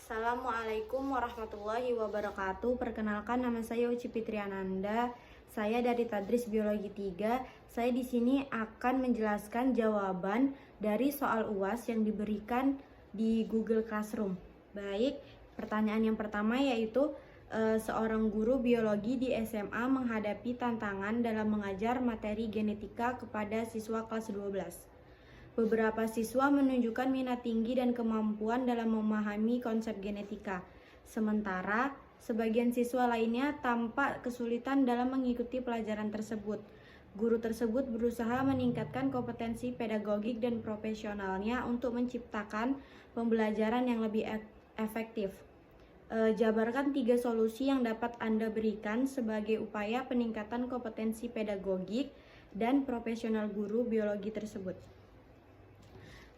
Assalamualaikum warahmatullahi wabarakatuh. Perkenalkan, nama saya Uci Fitriananda. Saya dari Tadris Biologi 3. Saya di sini akan menjelaskan jawaban dari soal UAS yang diberikan di Google Classroom. Baik, pertanyaan yang pertama yaitu seorang guru biologi di SMA menghadapi tantangan dalam mengajar materi genetika kepada siswa kelas 12. Beberapa siswa menunjukkan minat tinggi dan kemampuan dalam memahami konsep genetika. Sementara, sebagian siswa lainnya tampak kesulitan dalam mengikuti pelajaran tersebut. Guru tersebut berusaha meningkatkan kompetensi pedagogik dan profesionalnya untuk menciptakan pembelajaran yang lebih efektif. Jabarkan 3 solusi yang dapat Anda berikan sebagai upaya peningkatan kompetensi pedagogik dan profesional guru biologi tersebut.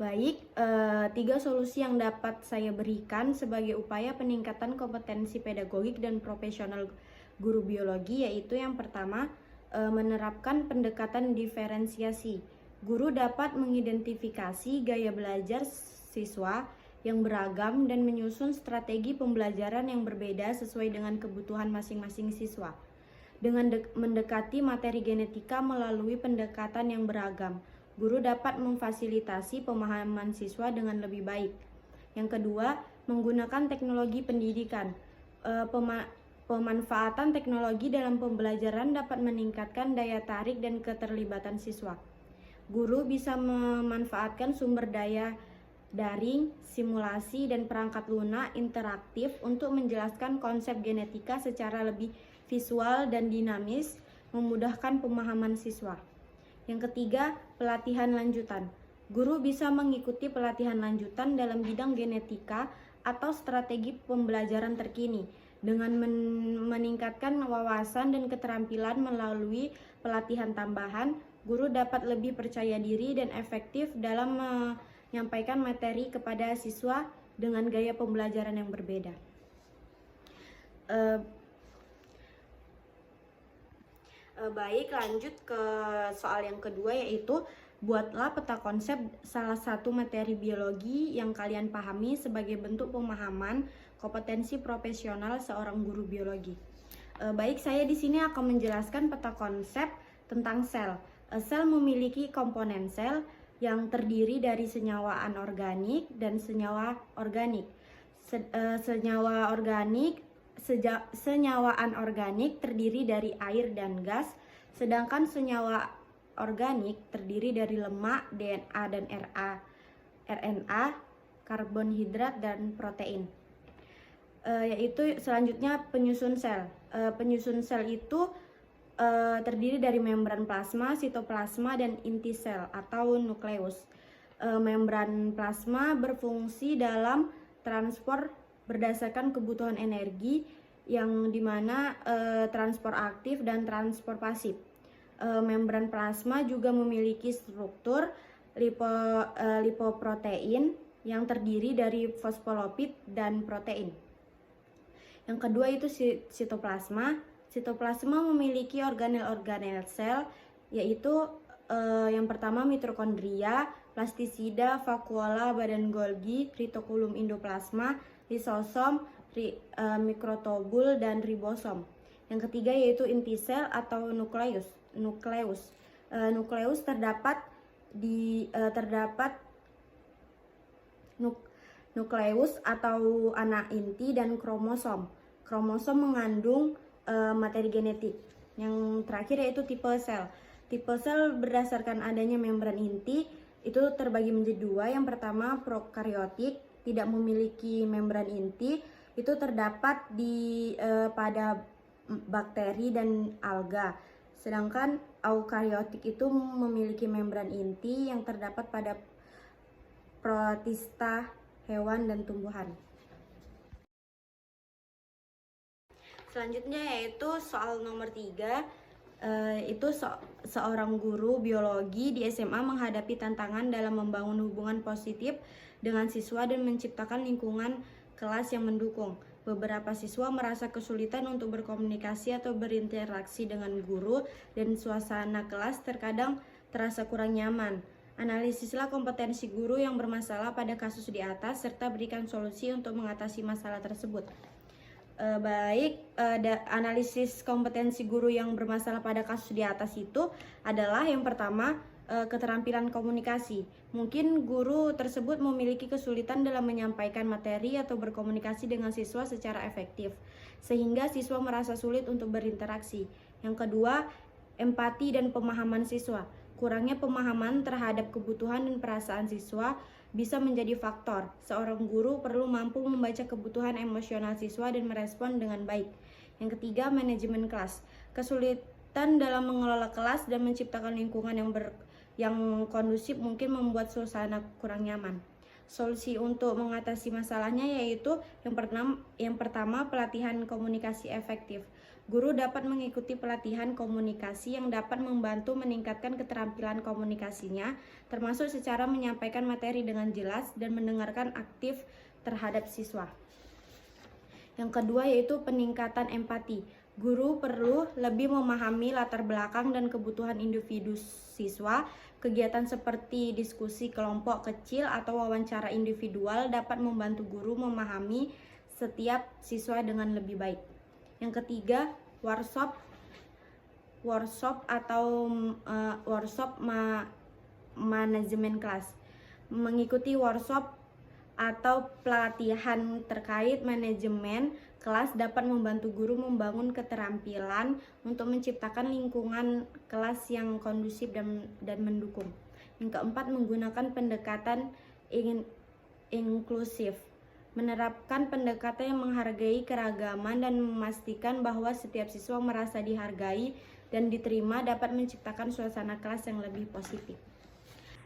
Baik, 3 solusi yang dapat saya berikan sebagai upaya peningkatan kompetensi pedagogik dan profesional guru biologi yaitu yang pertama, menerapkan pendekatan diferensiasi. Guru dapat mengidentifikasi gaya belajar siswa yang beragam dan menyusun strategi pembelajaran yang berbeda sesuai dengan kebutuhan masing-masing siswa. Dengan mendekati materi genetika melalui pendekatan yang beragam, guru dapat memfasilitasi pemahaman siswa dengan lebih baik. Yang kedua, menggunakan teknologi pendidikan. Pemanfaatan teknologi dalam pembelajaran dapat meningkatkan daya tarik dan keterlibatan siswa. Guru bisa memanfaatkan sumber daya daring, simulasi, dan perangkat lunak interaktif untuk menjelaskan konsep genetika secara lebih visual dan dinamis, memudahkan pemahaman siswa. Yang ketiga, pelatihan lanjutan. Guru bisa mengikuti pelatihan lanjutan dalam bidang genetika atau strategi pembelajaran terkini dengan meningkatkan wawasan dan keterampilan melalui pelatihan tambahan. Guru dapat lebih percaya diri dan efektif dalam menyampaikan materi kepada siswa dengan gaya pembelajaran yang berbeda. Baik, lanjut ke soal yang kedua yaitu buatlah peta konsep salah satu materi biologi yang kalian pahami sebagai bentuk pemahaman kompetensi profesional seorang guru biologi. Baik, saya di sini akan menjelaskan peta konsep tentang sel. Sel memiliki komponen sel yang terdiri dari senyawa anorganik dan senyawa organik. Senyawa anorganik terdiri dari air dan gas, sedangkan senyawa organik terdiri dari lemak, DNA dan RNA, karbonhidrat dan protein. Yaitu selanjutnya penyusun sel. Penyusun sel itu terdiri dari membran plasma, sitoplasma, dan inti sel atau nukleus. Membran plasma berfungsi dalam transport berdasarkan kebutuhan energi yang dimana transport aktif dan transport pasif. Membran plasma juga memiliki struktur lipoprotein yang terdiri dari fosfolipid dan protein. Yang kedua itu sitoplasma. Sitoplasma memiliki organel-organel sel yaitu yang pertama mitokondria, plastisida, vakuola, badan Golgi, retikulum endoplasma, lisosom, mikrotubul, dan ribosom. Yang ketiga yaitu inti sel atau nukleus. Nukleus terdapat nukleus atau anak inti dan kromosom. Kromosom mengandung materi genetik. Yang terakhir yaitu tipe sel. Tipe sel berdasarkan adanya membran inti itu terbagi menjadi 2. Yang pertama prokaryotik, tidak memiliki membran inti, itu terdapat pada bakteri dan alga. Sedangkan eukaryotik itu memiliki membran inti yang terdapat pada protista, hewan, dan tumbuhan. Selanjutnya yaitu soal nomor 3. Itu seorang guru biologi di SMA menghadapi tantangan dalam membangun hubungan positif dengan siswa dan menciptakan lingkungan kelas yang mendukung. Beberapa siswa merasa kesulitan untuk berkomunikasi atau berinteraksi dengan guru dan suasana kelas terkadang terasa kurang nyaman. Analisislah kompetensi guru yang bermasalah pada kasus di atas serta berikan solusi untuk mengatasi masalah tersebut. Analisis kompetensi guru yang bermasalah pada kasus di atas itu adalah yang pertama, keterampilan komunikasi. Mungkin guru tersebut memiliki kesulitan dalam menyampaikan materi atau berkomunikasi dengan siswa secara efektif, sehingga siswa merasa sulit untuk berinteraksi. Yang kedua, empati dan pemahaman siswa. Kurangnya pemahaman terhadap kebutuhan dan perasaan siswa bisa menjadi faktor. Seorang guru perlu mampu membaca kebutuhan emosional siswa dan merespon dengan baik. Yang ketiga, manajemen kelas. Kesulitan dalam mengelola kelas dan menciptakan lingkungan yang kondusif mungkin membuat suasana kurang nyaman. Solusi untuk mengatasi masalahnya yaitu yang pertama, pelatihan komunikasi efektif. Guru dapat mengikuti pelatihan komunikasi yang dapat membantu meningkatkan keterampilan komunikasinya, termasuk secara menyampaikan materi dengan jelas dan mendengarkan aktif terhadap siswa. Yang kedua yaitu peningkatan empati. Guru perlu lebih memahami latar belakang dan kebutuhan individu siswa. Kegiatan seperti diskusi kelompok kecil atau wawancara individual dapat membantu guru memahami setiap siswa dengan lebih baik. Yang ketiga, workshop manajemen kelas. Mengikuti workshop atau pelatihan terkait manajemen kelas dapat membantu guru membangun keterampilan untuk menciptakan lingkungan kelas yang kondusif dan mendukung. Yang keempat, menggunakan pendekatan inklusif. Menerapkan pendekatan yang menghargai keragaman dan memastikan bahwa setiap siswa merasa dihargai dan diterima dapat menciptakan suasana kelas yang lebih positif.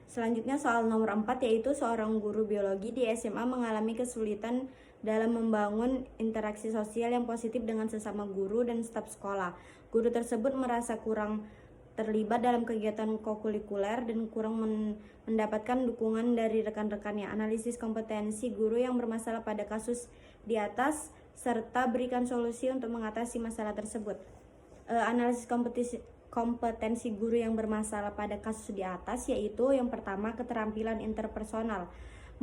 Selanjutnya soal nomor 4 yaitu seorang guru biologi di SMA mengalami kesulitan dalam membangun interaksi sosial yang positif dengan sesama guru dan staf sekolah. Guru tersebut merasa kurang terlibat dalam kegiatan kokurikuler dan kurang mendapatkan dukungan dari rekan-rekannya. Analisis kompetensi guru yang bermasalah pada kasus di atas serta berikan solusi untuk mengatasi masalah tersebut. Analisis kompetensi guru yang bermasalah pada kasus di atas yaitu yang pertama, keterampilan interpersonal.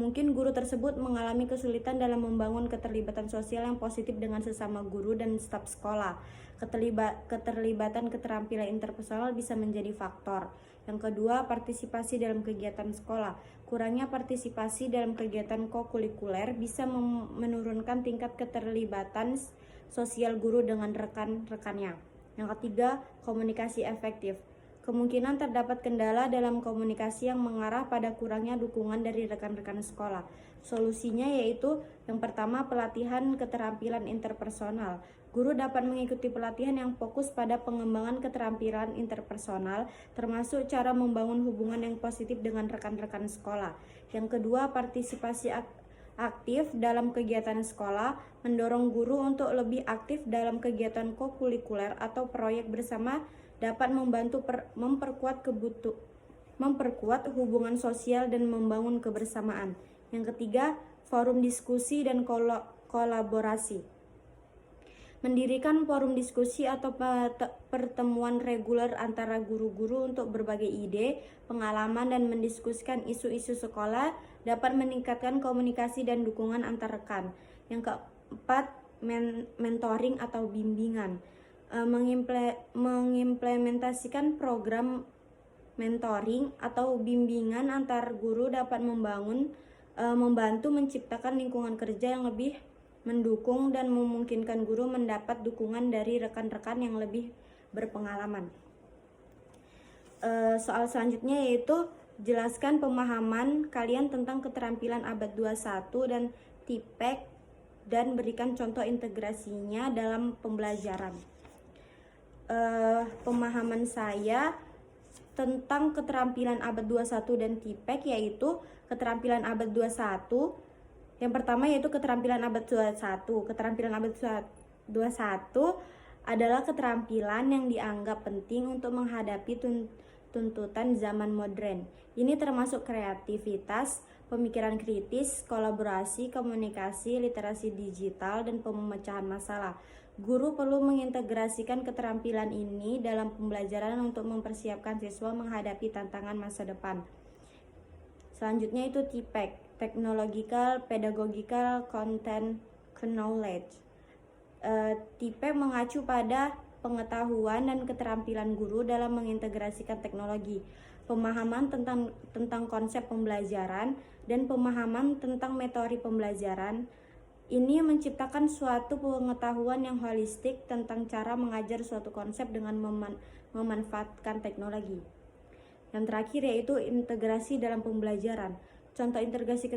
Mungkin guru tersebut mengalami kesulitan dalam membangun keterlibatan sosial yang positif dengan sesama guru dan staf sekolah. Keterlibatan keterampilan interpersonal bisa menjadi faktor. Yang kedua, partisipasi dalam kegiatan sekolah. Kurangnya partisipasi dalam kegiatan kokurikuler bisa menurunkan tingkat keterlibatan sosial guru dengan rekan-rekannya. Yang ketiga, komunikasi efektif. Kemungkinan terdapat kendala dalam komunikasi yang mengarah pada kurangnya dukungan dari rekan-rekan sekolah. Solusinya yaitu yang pertama, pelatihan keterampilan interpersonal. Guru dapat mengikuti pelatihan yang fokus pada pengembangan keterampilan interpersonal, termasuk cara membangun hubungan yang positif dengan rekan-rekan sekolah. Yang kedua, partisipasi aktif dalam kegiatan sekolah, mendorong guru untuk lebih aktif dalam kegiatan kokurikuler atau proyek bersama dapat membantu memperkuat hubungan sosial dan membangun kebersamaan. Yang ketiga, forum diskusi dan kolaborasi. Mendirikan forum diskusi atau pertemuan reguler antara guru-guru untuk berbagi ide, pengalaman, dan mendiskusikan isu-isu sekolah dapat meningkatkan komunikasi dan dukungan antar rekan. Yang keempat, mentoring atau bimbingan. Mengimplementasikan program mentoring atau bimbingan antar guru dapat membantu menciptakan lingkungan kerja yang lebih mendukung dan memungkinkan guru mendapat dukungan dari rekan-rekan yang lebih berpengalaman. Soal selanjutnya yaitu jelaskan pemahaman kalian tentang keterampilan abad 21 dan TIPEK dan berikan contoh integrasinya dalam pembelajaran. Pemahaman saya tentang keterampilan abad 21 dan TIPEK yaitu keterampilan abad 21. Yang pertama yaitu keterampilan abad 21. Keterampilan abad 21 adalah keterampilan yang dianggap penting untuk menghadapi tuntutan zaman modern. Ini termasuk kreativitas, pemikiran kritis, kolaborasi, komunikasi, literasi digital, dan pemecahan masalah. Guru perlu mengintegrasikan keterampilan ini dalam pembelajaran untuk mempersiapkan siswa menghadapi tantangan masa depan. Selanjutnya itu TPEC, Technological Pedagogical Content Knowledge. TPEC mengacu pada pengetahuan dan keterampilan guru dalam mengintegrasikan teknologi, pemahaman tentang konsep pembelajaran, dan pemahaman tentang metode pembelajaran. Ini menciptakan suatu pengetahuan yang holistik tentang cara mengajar suatu konsep dengan memanfaatkan teknologi. Yang terakhir yaitu integrasi dalam pembelajaran. Contoh integrasi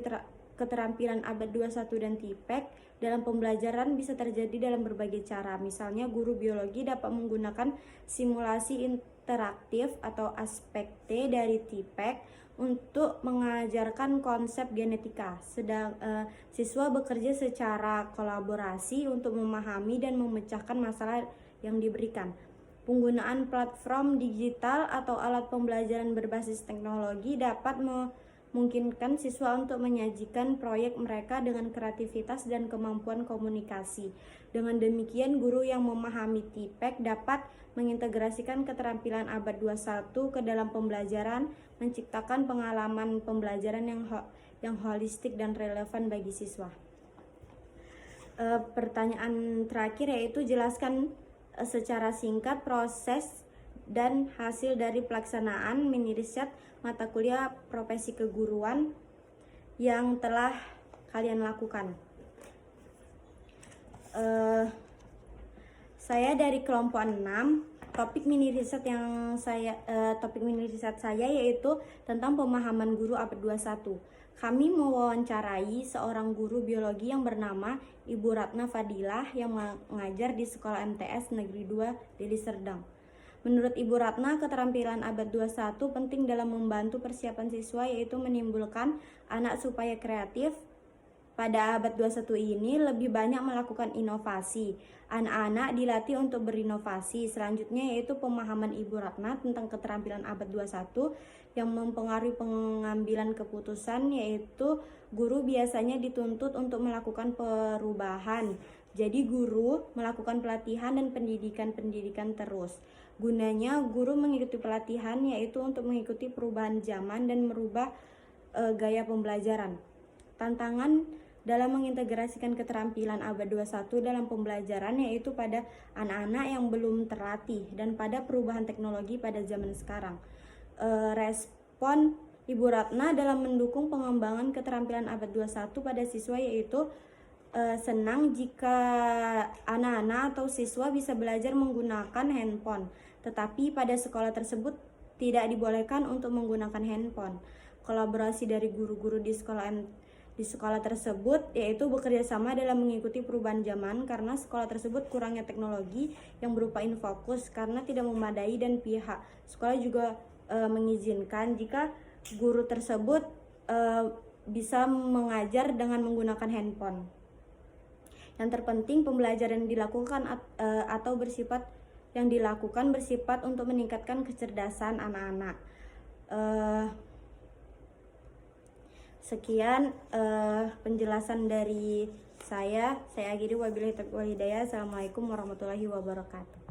keterampilan abad 21 dan TPEC dalam pembelajaran bisa terjadi dalam berbagai cara. Misalnya guru biologi dapat menggunakan simulasi interaktif atau aspek T dari TPEC untuk mengajarkan konsep genetika. Siswa bekerja secara kolaborasi untuk memahami dan memecahkan masalah yang diberikan. Penggunaan platform digital atau alat pembelajaran berbasis teknologi dapat memungkinkan siswa untuk menyajikan proyek mereka dengan kreativitas dan kemampuan komunikasi. Dengan demikian, guru yang memahami TPEC dapat mengintegrasikan keterampilan abad 21 ke dalam pembelajaran, menciptakan pengalaman pembelajaran yang holistik dan relevan bagi siswa. Pertanyaan terakhir yaitu jelaskan secara singkat proses dan hasil dari pelaksanaan mini riset mata kuliah profesi keguruan yang telah kalian lakukan. Saya dari kelompok 6. Topik mini riset saya yaitu tentang pemahaman guru abad 21. Kami mewawancarai seorang guru biologi yang bernama Ibu Ratna Fadilah yang mengajar di Sekolah MTS Negeri 2 Deli Serdang. Menurut Ibu Ratna, keterampilan abad 21 penting dalam membantu persiapan siswa, yaitu menimbulkan anak supaya kreatif. Pada abad 21 ini lebih banyak melakukan inovasi. Anak-anak dilatih untuk berinovasi. Selanjutnya yaitu pemahaman Ibu Ratna tentang keterampilan abad 21 yang mempengaruhi pengambilan keputusan, yaitu guru biasanya dituntut untuk melakukan perubahan. Jadi guru melakukan pelatihan dan pendidikan terus. Gunanya guru mengikuti pelatihan yaitu untuk mengikuti perubahan zaman dan merubah gaya pembelajaran. Tantangan dalam mengintegrasikan keterampilan abad 21 dalam pembelajaran yaitu pada anak-anak yang belum terlatih dan pada perubahan teknologi pada zaman sekarang. Respon Ibu Ratna dalam mendukung pengembangan keterampilan abad 21 pada siswa yaitu senang jika anak-anak atau siswa bisa belajar menggunakan handphone, tetapi pada sekolah tersebut tidak dibolehkan untuk menggunakan handphone. Kolaborasi dari guru-guru di sekolah tersebut yaitu bekerja sama dalam mengikuti perubahan zaman karena sekolah tersebut kurangnya teknologi yang berupa infokus karena tidak memadai, dan pihak sekolah juga mengizinkan jika guru tersebut bisa mengajar dengan menggunakan handphone. Yang terpenting, pembelajaran dilakukan bersifat untuk meningkatkan kecerdasan anak-anak. Sekian penjelasan dari saya akhiri. Wabillahi taufiq wal hidayah. Assalamualaikum warahmatullahi wabarakatuh.